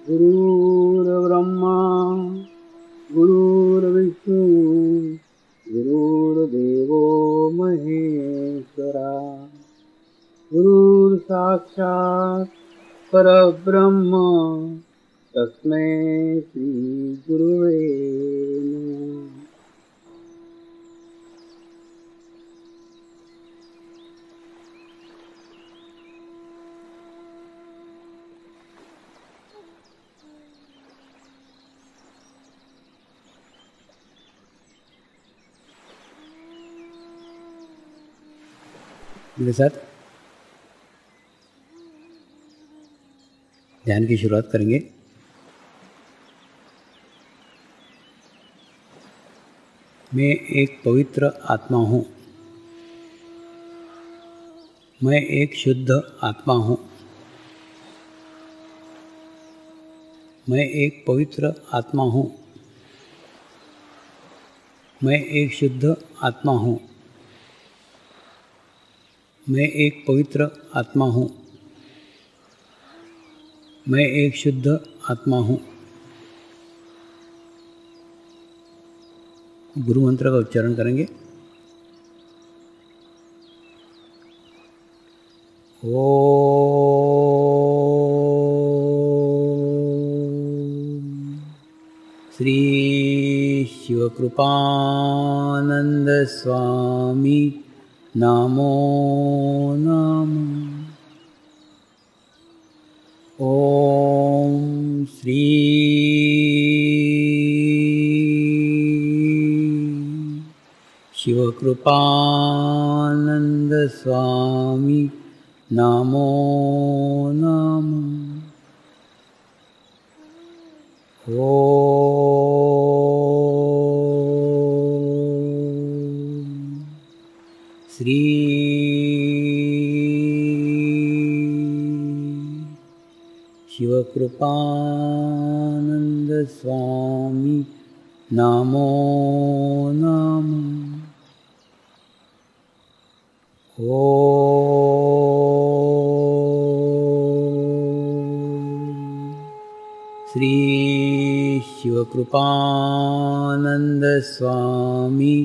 गुरुर्ब्रह्मा गुरुर्विष्णु गुरुर्देवो महेश्वरा गुरुर्साक्षात् परब्रह्म तस्मै श्री गुरुवे नमः। मेरे साथ ध्यान की शुरुआत करेंगे। मैं एक पवित्र आत्मा हूँ। मैं एक शुद्ध आत्मा हूँ। मैं एक पवित्र आत्मा हूँ। मैं एक शुद्ध आत्मा हूँ। मैं एक पवित्र आत्मा हूँ। मैं एक शुद्ध आत्मा हूँ। गुरु मंत्र का उच्चारण करेंगे। ओम श्री शिवकृपानंद स्वामी नमो नमः। ओम श्री शिवकृपानंद स्वामी नमो नमः। ओम श्री शिवकृपानंद स्वामी नमो नमः। ओम श्री शिवकृपानंद स्वामी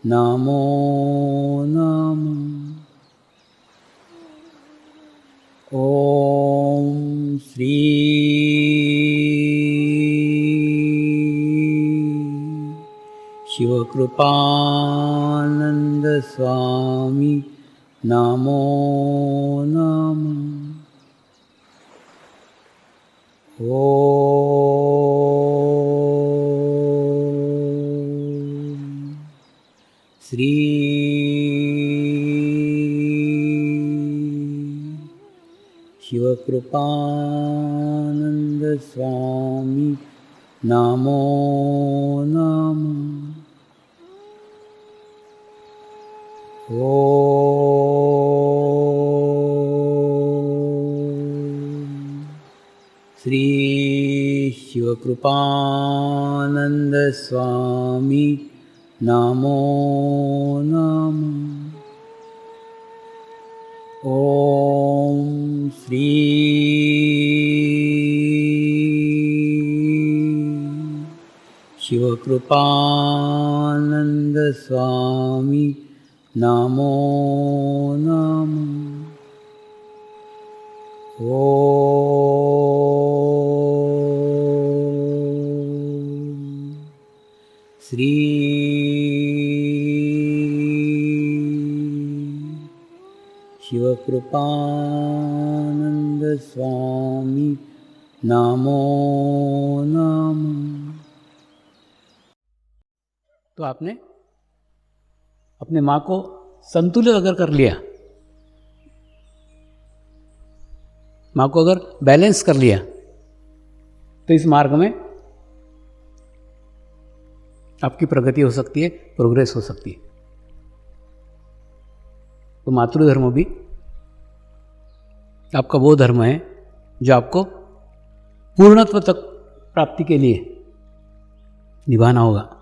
नमो नमः। ओम श्री शिवकृपानंद स्वामी नमो नमः। ओम श्री शिवकृपानंद स्वामी नमो नमः। ओम श्री शिवकृपानंद स्वामी नमो नमः। ओम श्री शिवकृपानंद स्वामी नमो नमः। ओम श्री शिवकृपानंद स्वामी नमो नमः। तो आपने अपने माँ को संतुलित अगर कर लिया, माँ को अगर बैलेंस कर लिया, तो इस मार्ग में आपकी प्रगति हो सकती है, प्रोग्रेस हो सकती है। तो मातृधर्म भी आपका वो धर्म है जो आपको पूर्णत्व तक प्राप्ति के लिए निभाना होगा।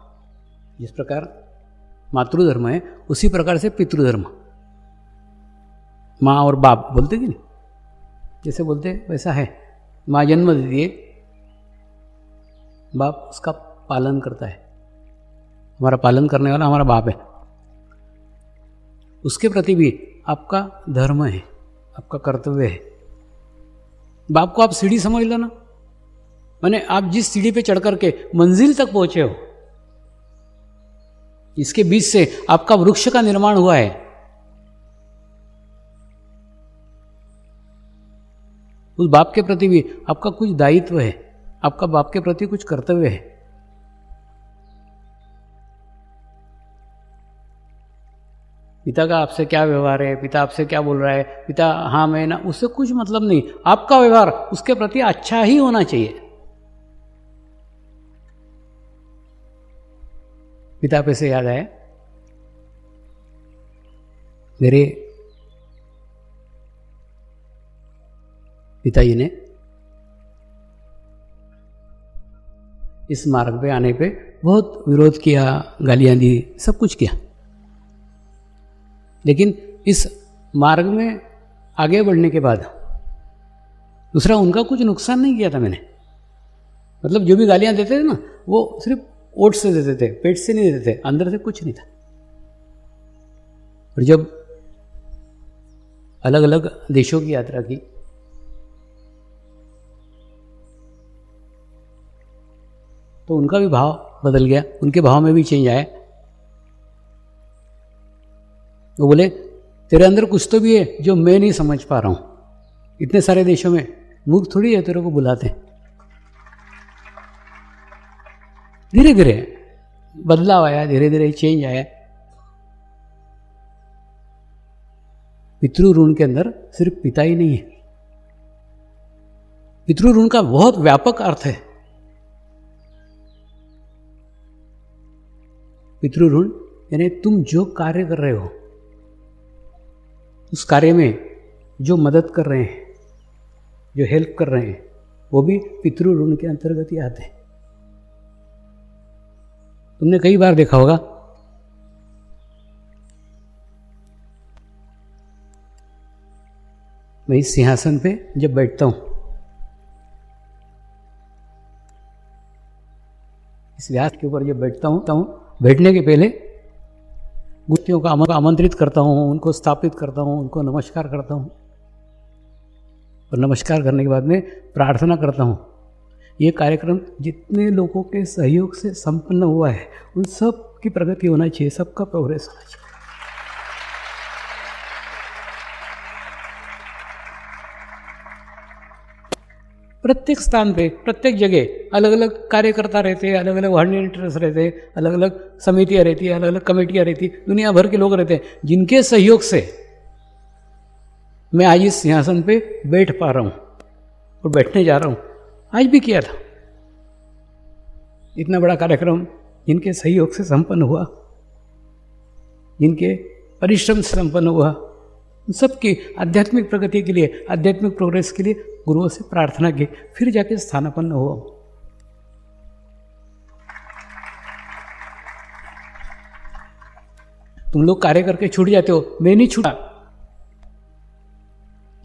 जिस प्रकार मातृधर्म है उसी प्रकार से पितृधर्म, माँ और बाप बोलते कि नहीं, जैसे बोलते वैसा है। माँ जन्म देती है बाप उसका पालन करता है। हमारा पालन करने वाला हमारा बाप है। उसके प्रति भी आपका धर्म है, आपका कर्तव्य है। बाप को आप सीढ़ी समझ लो ना, माने आप जिस सीढ़ी पे चढ़ करके मंजिल तक पहुंचे हो, इसके बीच से आपका वृक्ष का निर्माण हुआ है। उस बाप के प्रति भी आपका कुछ दायित्व है, आपका बाप के प्रति कुछ कर्तव्य है। पिता का आपसे क्या व्यवहार है, पिता आपसे क्या बोल रहा है, पिता हाँ मैं ना, उससे कुछ मतलब नहीं। आपका व्यवहार उसके प्रति अच्छा ही होना चाहिए। पिता पे से याद आया, मेरे पिताजी ने इस मार्ग पे आने पे बहुत विरोध किया, गालियां दी, सब कुछ किया, लेकिन इस मार्ग में आगे बढ़ने के बाद दूसरा उनका कुछ नुकसान नहीं किया था मैंने। मतलब जो भी गालियां देते थे ना, वो सिर्फ ओठ से देते थे, पेट से नहीं देते थे, अंदर से कुछ नहीं था। और जब अलग अलग देशों की यात्रा की तो उनका भी भाव बदल गया, उनके भाव में भी चेंज आया। वो बोले तेरे अंदर कुछ तो भी है जो मैं नहीं समझ पा रहा हूं। इतने सारे देशों में मूर्ख थोड़ी है तेरे को बुलाते। धीरे धीरे बदलाव आया, धीरे धीरे चेंज आया। पितृ ऋण के अंदर सिर्फ पिता ही नहीं है, पितृ ऋण का बहुत व्यापक अर्थ है। पितृ ऋण यानी तुम जो कार्य कर रहे हो उस कार्य में जो मदद कर रहे हैं, जो हेल्प कर रहे हैं, वो भी पितृ ऋण के अंतर्गत ही आते हैं। तुमने कई बार देखा होगा, मैं इस सिंहासन पे जब बैठता हूं, इस व्यास के ऊपर जब बैठता हूं, बैठने के पहले गुरुओं को आमंत्रित करता हूं, उनको स्थापित करता हूं, उनको नमस्कार करता हूं, और नमस्कार करने के बाद में प्रार्थना करता हूं। ये कार्यक्रम जितने लोगों के सहयोग से संपन्न हुआ है उन सब की प्रगति होना चाहिए, सबका प्रोग्रेस होना चाहिए। प्रत्येक स्थान पे, प्रत्येक जगह अलग अलग कार्यकर्ता रहते हैं, अलग अलग वॉलंटियर्स रहते हैं, अलग अलग समितियाँ रहती है, अलग अलग कमेटियाँ रहती, दुनिया भर के लोग रहते हैं, जिनके सहयोग से मैं आज इस सिंहासन पे बैठ पा रहा हूँ और बैठने जा रहा हूँ। आज भी किया था इतना बड़ा कार्यक्रम, जिनके सहयोग से संपन्न हुआ, जिनके परिश्रम से संपन्न हुआ, सबकी आध्यात्मिक प्रगति के लिए, आध्यात्मिक प्रोग्रेस के लिए गुरुओं से प्रार्थना की, फिर जाके स्थानापन्न हुआ। तुम लोग कार्य करके छूट जाते हो, मैं नहीं छूटा।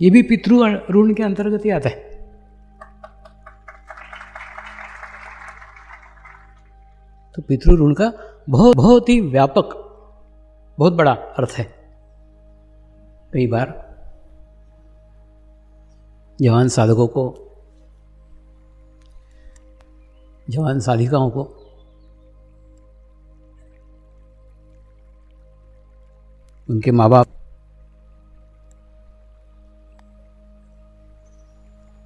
ये भी पितृ ऋण के अंतर्गत ही आता है। तो पितृ ऋण का बहुत ही व्यापक, बहुत बड़ा अर्थ है। कई बार जवान साधकों को, जवान साधिकाओं को उनके माँ बाप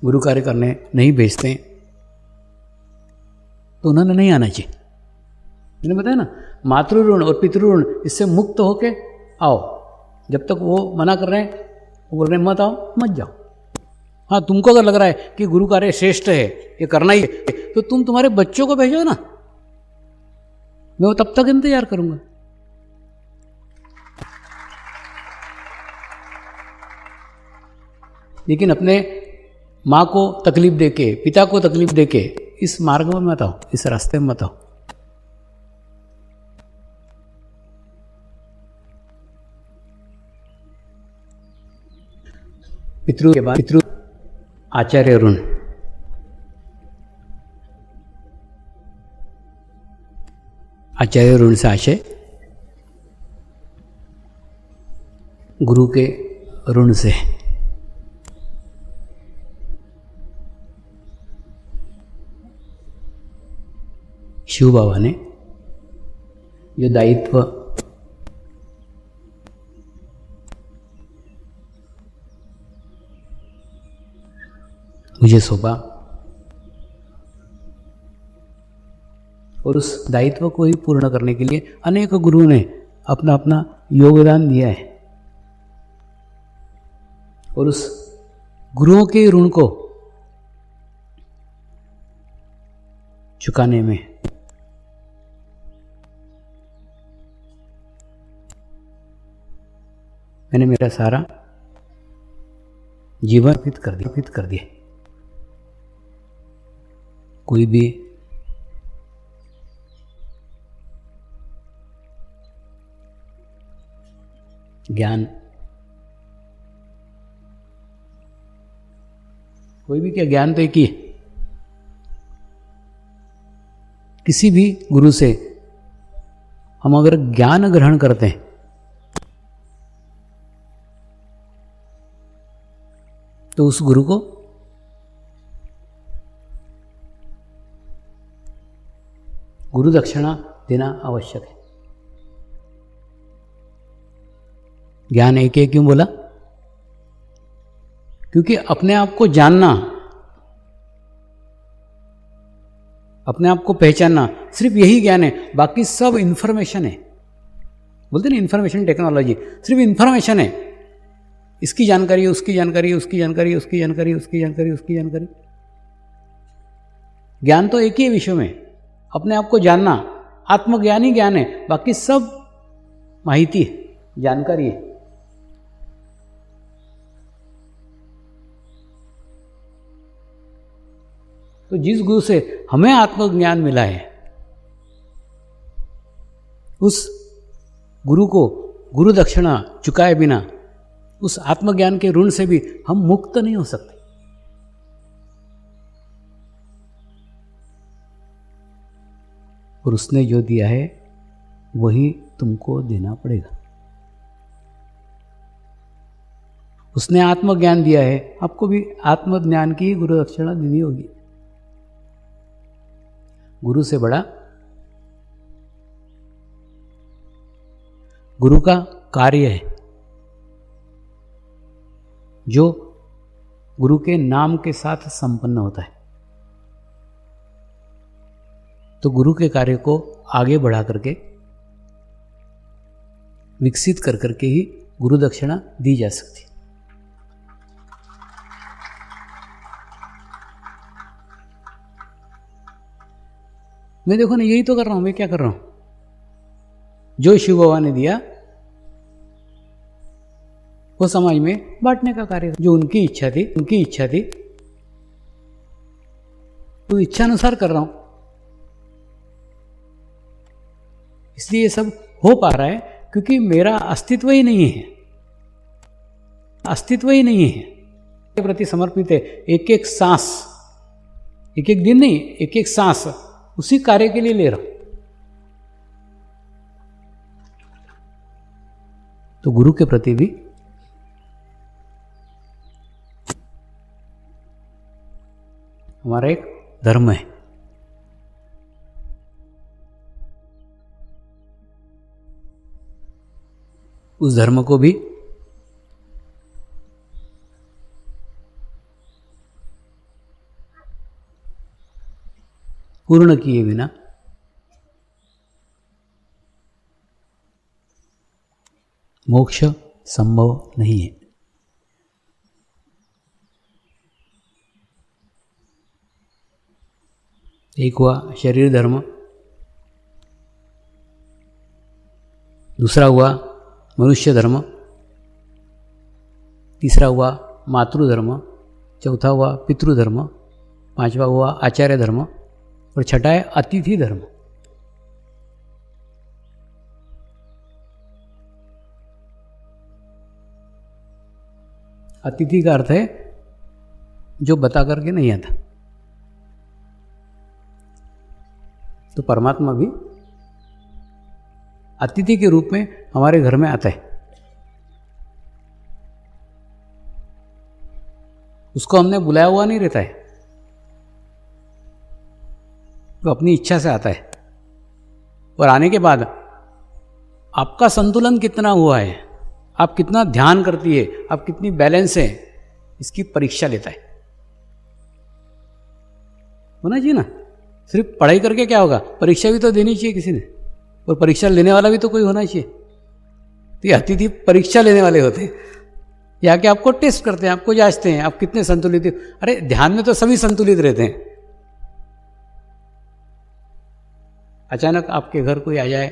गुरु कार्य करने नहीं भेजते तो उन्होंने नहीं आना चाहिए। मैंने बताया ना, मातृ ऋण और पितृ ऋण, इससे मुक्त होके आओ। जब तक वो मना कर रहे हैं, वो बोल रहे हैं मत आओ, मत जाओ। हाँ, तुमको अगर लग रहा है कि गुरु कार्य श्रेष्ठ है, ये करना ही है, तो तुम तुम्हारे बच्चों को भेजो ना, मैं वो तब तक इंतजार करूंगा। लेकिन अपने माँ को तकलीफ देके, पिता को तकलीफ देके इस मार्ग में मत आओ, इस रास्ते में मत आओ। पितृ के बाद पितृ आचार्य ऋण, आचार्य ऋण से आशय गुरु के ऋण से। शिव बाबा ने जो दायित्व मुझे सौंपा और उस दायित्व को ही पूर्ण करने के लिए अनेक गुरुओं ने अपना अपना योगदान दिया है, और उस गुरुओं के ऋण को चुकाने में मैंने मेरा सारा जीवन अर्पित कर दिया। कोई भी ज्ञान, कोई भी क्या ज्ञान तो एक ही है। किसी भी गुरु से हम अगर ज्ञान ग्रहण करते हैं तो उस गुरु को गुरु दक्षिणा देना आवश्यक है। ज्ञान एक है, क्यों बोला? क्योंकि अपने आप को जानना, अपने आप को पहचानना, सिर्फ यही ज्ञान है। बाकी सब इंफॉर्मेशन है। बोलते ना इंफॉर्मेशन टेक्नोलॉजी, सिर्फ इंफॉर्मेशन है। इसकी जानकारी, उसकी जानकारी, उसकी जानकारी, उसकी जानकारी, उसकी जानकारी, उसकी जानकारी। ज्ञान तो एक ही है विश्व में, अपने आप को जानना। आत्मज्ञान ही ज्ञान है, बाकी सब माहिती है, जानकारी है। तो जिस गुरु से हमें आत्मज्ञान मिला है, उस गुरु को गुरु दक्षिणा चुकाए बिना उस आत्मज्ञान के ऋण से भी हम मुक्त नहीं हो सकते। और उसने जो दिया है वही तुमको देना पड़ेगा। उसने आत्मज्ञान दिया है, आपको भी आत्मज्ञान की गुरु दक्षिणा देनी होगी। गुरु से बड़ा गुरु का कार्य है, जो गुरु के नाम के साथ संपन्न होता है। तो गुरु के कार्य को आगे बढ़ा करके, विकसित कर करके ही गुरु दक्षिणा दी जा सकती है। मैं देखो ना, यही तो कर रहा हूं। मैं क्या कर रहा हूं? जो शिव बाबा ने दिया वो समाज में बांटने का कार्य, जो उनकी इच्छा थी, तो इच्छा अनुसार कर रहा हूं। इसलिए ये सब हो पा रहा है क्योंकि मेरा अस्तित्व ही नहीं है, के प्रति समर्पित है। एक एक सांस, एक एक दिन नहीं, एक एक सांस उसी कार्य के लिए ले रहा हूं। तो गुरु के प्रति भी हमारा एक धर्म है। उस धर्म को भी पूर्ण किए बिना मोक्ष संभव नहीं है। एक हुआ शरीर धर्म, दूसरा हुआ मनुष्य धर्म, तीसरा हुआ मातृधर्म, चौथा हुआ पितृधर्म, पांचवा हुआ आचार्य धर्म, और छठा है अतिथि धर्म। अतिथि का अर्थ है जो बता करके नहीं आता। तो परमात्मा भी अतिथि के रूप में हमारे घर में आता है, उसको हमने बुलाया हुआ नहीं रहता है, वो अपनी इच्छा से आता है। और आने के बाद आपका संतुलन कितना हुआ है, आप कितना ध्यान करती है, आप कितनी बैलेंस है, इसकी परीक्षा लेता है। होना चाहिए ना, सिर्फ पढ़ाई करके क्या होगा, परीक्षा भी तो देनी चाहिए किसी ने, और परीक्षा लेने वाला भी तो कोई होना चाहिए। तो ये अतिथि परीक्षा लेने वाले होते हैं, या कि आपको टेस्ट करते हैं, आपको जांचते हैं आप कितने संतुलित। अरे ध्यान में तो सभी संतुलित रहते हैं। अचानक आपके घर कोई आ जाए,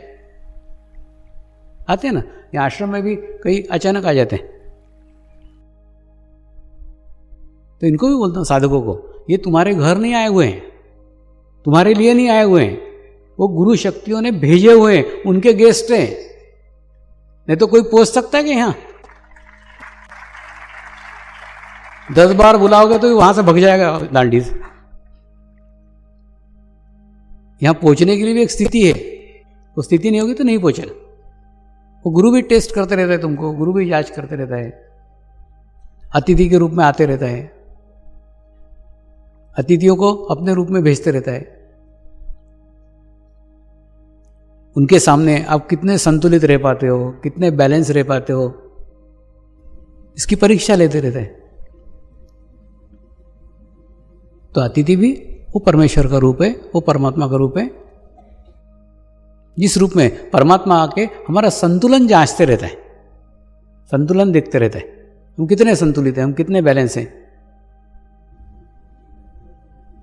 आते हैं ना, या आश्रम में भी कई अचानक आ जाते हैं, तो इनको भी बोलता हूँ साधकों को, ये तुम्हारे घर नहीं आए हुए हैं, तुम्हारे लिए नहीं आए हुए हैं, वो गुरु शक्तियों ने भेजे हुए हैं, उनके गेस्ट हैं। नहीं तो कोई पूछ सकता है कि यहाँ 10 बार बुलाओगे तो वहां से भग जाएगा दांडी से। यहां पहुंचने के लिए भी एक स्थिति है, वो स्थिति नहीं होगी तो नहीं पहुंचेगा। वो गुरु भी टेस्ट करते रहता है तुमको, गुरु भी जांच करते रहता है, अतिथि के रूप में आते रहता है, अतिथियों को अपने रूप में भेजते रहता है। उनके सामने आप कितने संतुलित रह पाते हो, कितने बैलेंस रह पाते हो, इसकी परीक्षा लेते रहते हैं। तो अतिथि भी वो परमेश्वर का रूप है, वो परमात्मा का रूप है, जिस रूप में परमात्मा आके हमारा संतुलन जांचते रहता है, संतुलन देखते रहता है, हम कितने संतुलित हैं, हम कितने बैलेंस हैं।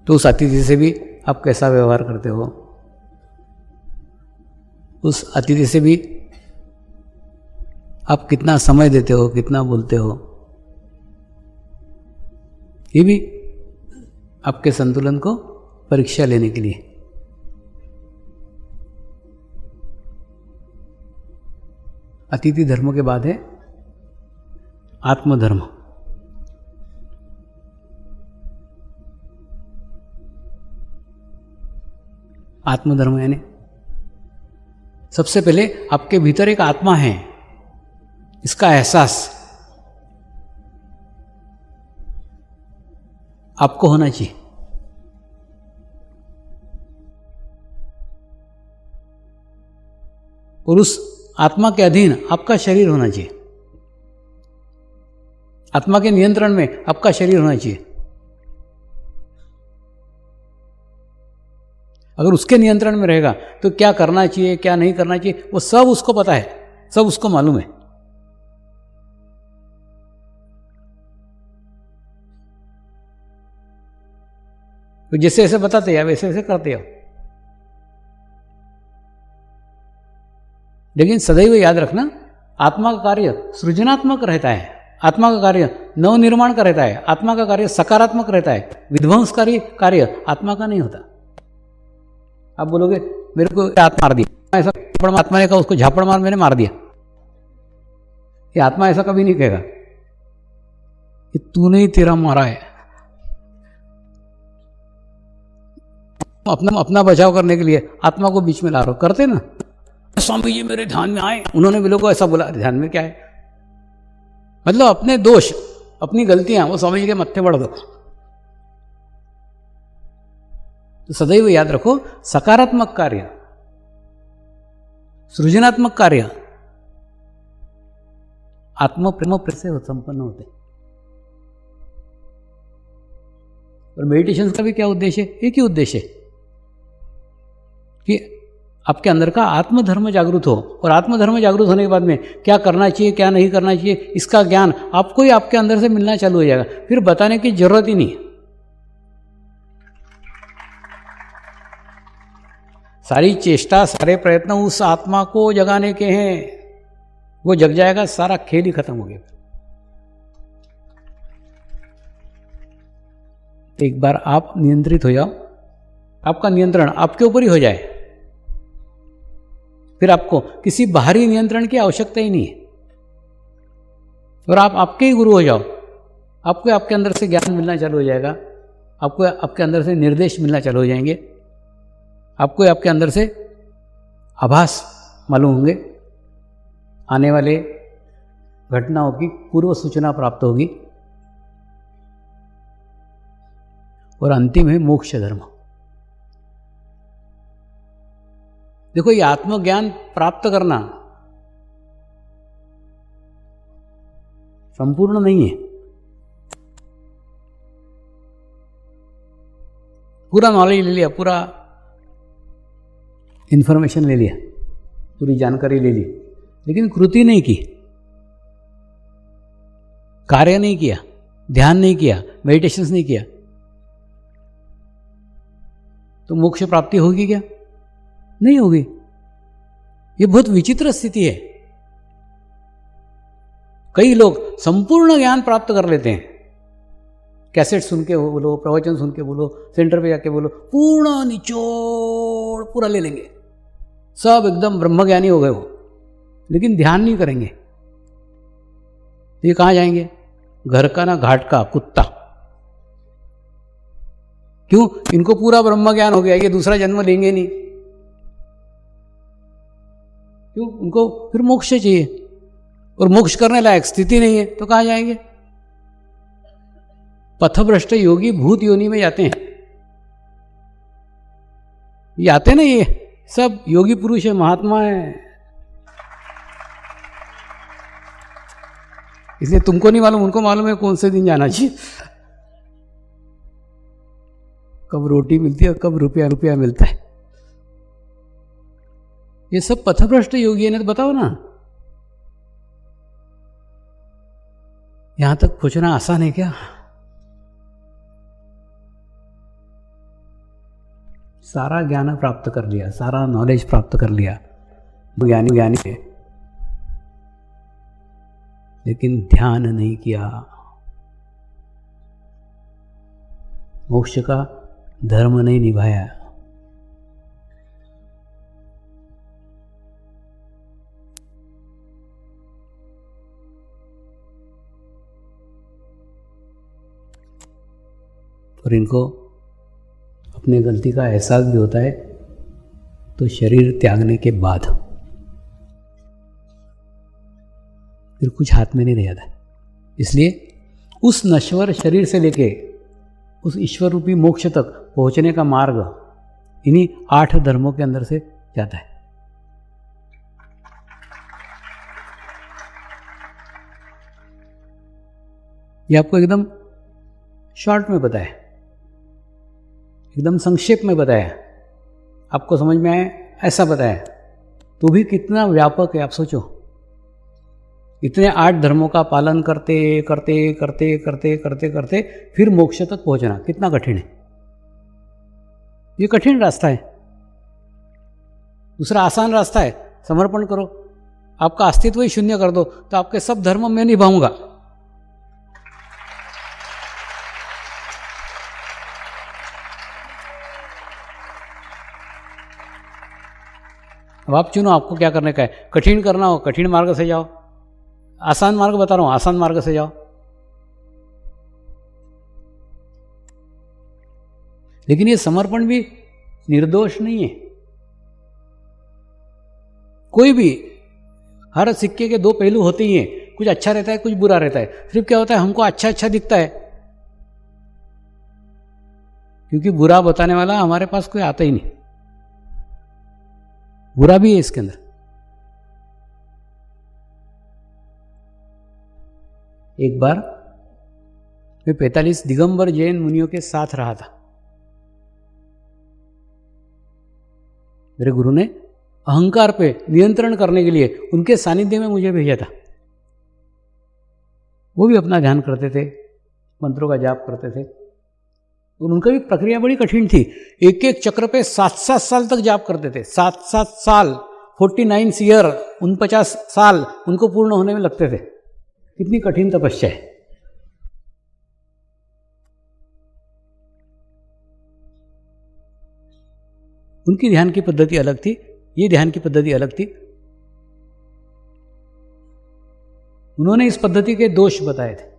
तो उस अतिथि से भी आप कैसा व्यवहार करते हो, उस अतिथि से भी आप कितना समय देते हो, कितना बोलते हो, ये भी आपके संतुलन को परीक्षा लेने के लिए। अतिथि धर्म के बाद है आत्मधर्म। आत्मधर्म यानी सबसे पहले आपके भीतर एक आत्मा है, इसका एहसास आपको होना चाहिए। और उस आत्मा के अधीन आपका शरीर होना चाहिए, आत्मा के नियंत्रण में आपका शरीर होना चाहिए। अगर उसके नियंत्रण में रहेगा तो क्या करना चाहिए, क्या नहीं करना चाहिए, वो सब उसको पता है, सब उसको मालूम है। तो जैसे ऐसे बताते हैं वैसे ऐसे करते हो। लेकिन सदैव याद रखना, आत्मा का कार्य सृजनात्मक रहता है, आत्मा का कार्य नवनिर्माण का रहता है, आत्मा का कार्य सकारात्मक रहता है, विध्वंसकारी कार्य आत्मा का नहीं होता। आप बोलोगे मेरे को आत्मा मार दिया, ऐसा आत्मा ने कहा उसको झापड़ मार, मैंने मार दिया, ये आत्मा ऐसा कभी नहीं कहेगा कि तूने ही तेरा मारा है। अपना बचाव करने के लिए आत्मा को बीच में ला रहे हो, करते ना। स्वामी जी मेरे ध्यान में आए, उन्होंने भी लोगों को ऐसा बोला, ध्यान में क्या है, मतलब अपने दोष अपनी गलतियां वो स्वामी जी के मत्थे बढ़ दो। तो सदैव याद रखो, सकारात्मक कार्य सृजनात्मक कार्य आत्म प्रेम से संपन्न होते। और मेडिटेशन का भी क्या उद्देश्य है, एक ही उद्देश्य है कि आपके अंदर का आत्मधर्म जागृत हो, और आत्मधर्म जागृत होने के बाद में क्या करना चाहिए क्या नहीं करना चाहिए इसका ज्ञान आपको ही आपके अंदर से मिलना चालू हो जाएगा, फिर बताने की जरूरत ही नहीं। सारी चेष्टा सारे प्रयत्न उस आत्मा को जगाने के हैं, वो जग जाएगा, सारा खेल ही खत्म हो गया। एक बार आप नियंत्रित हो जाओ, आपका नियंत्रण आपके ऊपर ही हो जाए, फिर आपको किसी बाहरी नियंत्रण की आवश्यकता ही नहीं है, और आप आपके ही गुरु हो जाओ। आपको आपके अंदर से ज्ञान मिलना चालू हो जाएगा, आपको आपके अंदर से निर्देश मिलना चालू हो जाएंगे, आपको आपके अंदर से आभास मालूम होंगे, आने वाले घटनाओं की पूर्व सूचना प्राप्त होगी, और अंतिम है मोक्ष धर्म। देखो, ये आत्मज्ञान प्राप्त करना संपूर्ण नहीं है। पूरा नॉलेज ले लिया, पूरा इंफॉर्मेशन ले लिया, पूरी जानकारी ले ली, लेकिन कृति नहीं की, कार्य नहीं किया, ध्यान नहीं किया, मेडिटेशंस नहीं किया, तो मोक्ष प्राप्ति होगी क्या? नहीं होगी। ये बहुत विचित्र स्थिति है। कई लोग संपूर्ण ज्ञान प्राप्त कर लेते हैं, कैसेट सुन के बोलो, प्रवचन सुन के बोलो, सेंटर पे जाके बोलो, पूर्ण निचोड़ पूरा ले लेंगे, सब एकदम ब्रह्मज्ञानी हो गए वो, लेकिन ध्यान नहीं करेंगे। ये कहाँ जाएंगे? घर का ना घाट का कुत्ता। क्यों? इनको पूरा ब्रह्म ज्ञान हो गया, ये दूसरा जन्म लेंगे नहीं। क्यों? उनको फिर मोक्ष चाहिए, और मोक्ष करने लायक स्थिति नहीं है, तो कहाँ जाएंगे? पथभ्रष्ट योगी भूत योनि में जाते हैं। ये आते ना, ये सब योगी पुरुष है, महात्मा है। इसलिए तुमको नहीं मालूम, उनको मालूम है कौन से दिन जाना चाहिए, कब रोटी मिलती है, कब रुपया मिलता है। ये सब पथभ्रष्ट योगी है ना, तो बताओ ना। यहां तक पहुंचना आसान है क्या? सारा ज्ञान प्राप्त कर लिया, सारा नॉलेज प्राप्त कर लिया, ज्ञानी है, लेकिन ध्यान नहीं किया, मोक्ष का धर्म नहीं निभाया। और इनको अपने गलती का एहसास भी होता है तो शरीर त्यागने के बाद, फिर कुछ हाथ में नहीं रह जाता। इसलिए उस नश्वर शरीर से लेके उस ईश्वर रूपी मोक्ष तक पहुंचने का मार्ग इन्हीं 8 धर्मों के अंदर से जाता है। ये आपको एकदम शॉर्ट में बताया, एकदम संक्षेप में बताया, आपको समझ में आए ऐसा बताया, तो भी कितना व्यापक है आप सोचो। इतने 8 धर्मों का पालन करते करते करते करते करते करते फिर मोक्ष तक पहुंचना कितना कठिन है। ये कठिन रास्ता है। दूसरा आसान रास्ता है, समर्पण करो, आपका अस्तित्व ही शून्य कर दो, तो आपके सब धर्म मैं निभाऊंगा। अब आप चुनो आपको क्या करने का है। कठिन करना हो कठिन मार्ग से जाओ, आसान मार्ग बता रहा हूं आसान मार्ग से जाओ। लेकिन ये समर्पण भी निर्दोष नहीं है। कोई भी, हर सिक्के के 2 पहलू होते ही हैं, कुछ अच्छा रहता है कुछ बुरा रहता है। सिर्फ क्या होता है, हमको अच्छा अच्छा दिखता है क्योंकि बुरा बताने वाला हमारे पास कोई आता ही नहीं। बुरा भी है इसके अंदर। एक बार मैं 45 दिगंबर जैन मुनियों के साथ रहा था। मेरे गुरु ने अहंकार पे नियंत्रण करने के लिए उनके सानिध्य में मुझे भेजा था। वो भी अपना ध्यान करते थे, मंत्रों का जाप करते थे, और उनका भी प्रक्रिया बड़ी कठिन थी। एक एक चक्र पे 7-7 साल तक जाप करते थे। 7-7 साल, 49 ईयर, 49 साल उनको पूर्ण होने में लगते थे। कितनी कठिन तपस्या है। उनकी ध्यान की पद्धति अलग थी, ये ध्यान की पद्धति अलग थी। उन्होंने इस पद्धति के दोष बताए थे।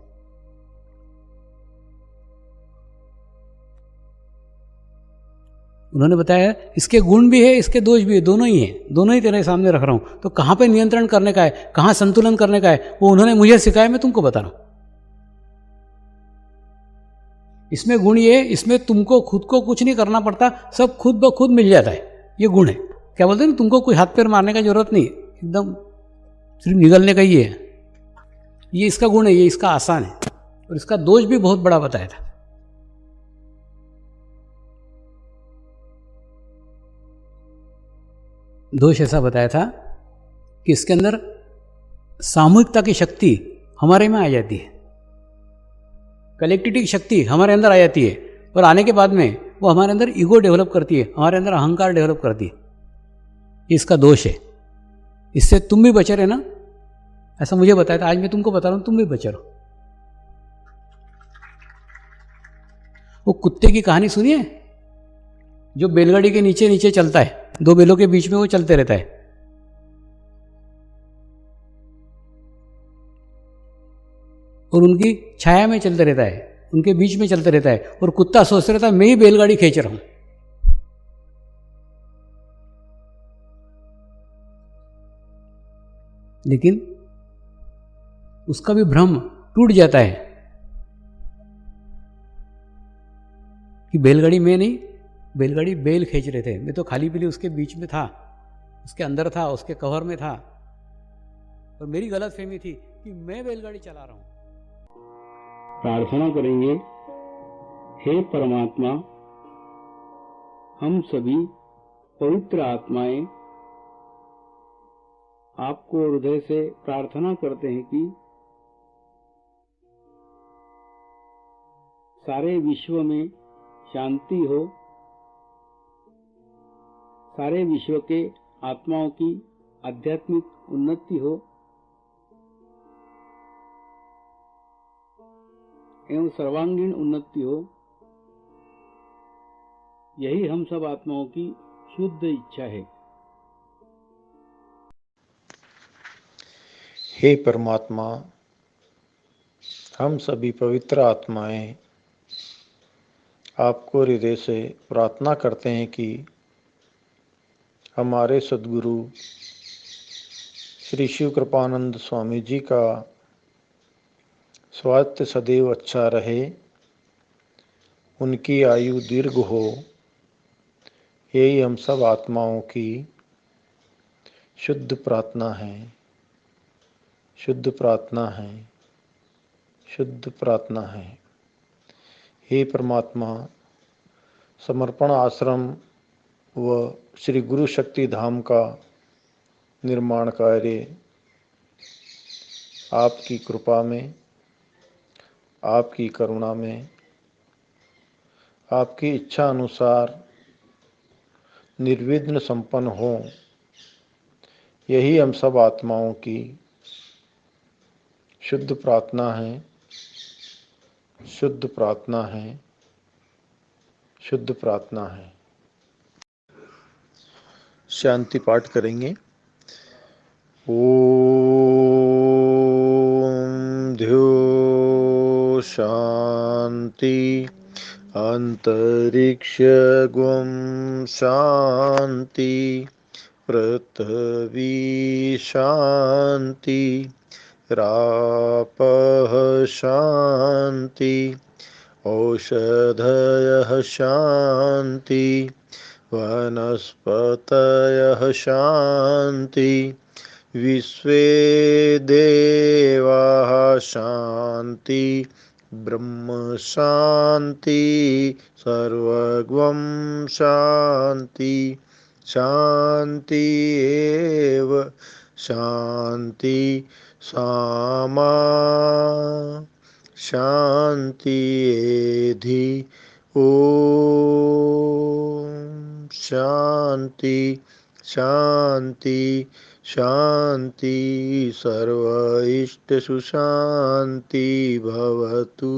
उन्होंने बताया इसके गुण भी है, इसके दोष भी है, दोनों ही हैं, दोनों ही तेरे सामने रख रहा हूँ। तो कहाँ पे नियंत्रण करने का है, कहाँ संतुलन करने का है, वो उन्होंने मुझे सिखाया, मैं तुमको बता रहा हूँ। इसमें गुण ये, इसमें तुमको खुद को कुछ नहीं करना पड़ता, सब खुद ब खुद मिल जाता है। ये गुण है। क्या बोलते हैं ना, तुमको कोई हाथ पैर मारने का जरूरत नहीं, एकदम सिर्फ निगलने का ही है। ये इसका गुण है, ये इसका आसान है। और इसका दोष भी बहुत बड़ा बताया था। दोष ऐसा बताया था कि इसके अंदर सामूहिकता की शक्ति हमारे में आ जाती है, कलेक्टिविटी की शक्ति हमारे अंदर आ जाती है, और आने के बाद में वो हमारे अंदर ईगो डेवलप करती है, हमारे अंदर अहंकार डेवलप करती है। ये इसका दोष है। इससे तुम भी बचे रहे ना, ऐसा मुझे बताया था। आज मैं तुमको बता रहा हूं, तुम भी बचे रहो। वो कुत्ते की कहानी सुनिए, जो बैलगाड़ी के नीचे नीचे चलता है, दो बैलों के बीच में वो चलते रहता है। और उनकी छाया में चलते रहता है, उनके बीच में चलते रहता है, और कुत्ता सोचता रहता है मैं ही बैलगाड़ी खींच रहा हूं। लेकिन उसका भी भ्रम टूट जाता है कि बैलगाड़ी मैं नहीं, बैलगाड़ी बैल खींच रहे थे, मैं तो खाली पीली उसके बीच में था, उसके अंदर था, उसके कवर में था, और मेरी गलतफहमी थी कि मैं बैलगाड़ी चला रहा हूं। प्रार्थना करेंगे, हे परमात्मा, हम सभी पवित्र आत्माएं आपको हृदय से प्रार्थना करते हैं कि सारे विश्व में शांति हो, सारे विश्व के आत्माओं की आध्यात्मिक उन्नति हो एवं सर्वांगीण उन्नति हो। यही हम सब आत्माओं की शुद्ध इच्छा है। हे परमात्मा, हम सभी पवित्र आत्माएं आपको हृदय से प्रार्थना करते हैं कि हमारे सद्गुरु श्री शिव कृपानंद स्वामी जी का स्वास्थ्य सदैव अच्छा रहे, उनकी आयु दीर्घ हो। यही हम सब आत्माओं की शुद्ध प्रार्थना है, शुद्ध प्रार्थना है, शुद्ध प्रार्थना है। हे परमात्मा, समर्पण आश्रम व श्री गुरु शक्ति धाम का निर्माण कार्य आपकी कृपा में, आपकी करुणा में, आपकी इच्छा अनुसार निर्विघ्न संपन्न हो। यही हम सब आत्माओं की शुद्ध प्रार्थना है, शुद्ध प्रार्थना है, शुद्ध प्रार्थना है। शांति पाठ करेंगे। ओम ध्यो शांति अंतरिक्ष गुम शांति पृथ्वी शांति रापः शांति औषधयः शांति वनस्पतयः शांति विश्वे देवाः शांति ब्रह्म शांति सर्वगं शांति शांति एव शांति सामा शांति एधि ओम शांति शांति शांति सर्व इष्ट सुशांति भवतु।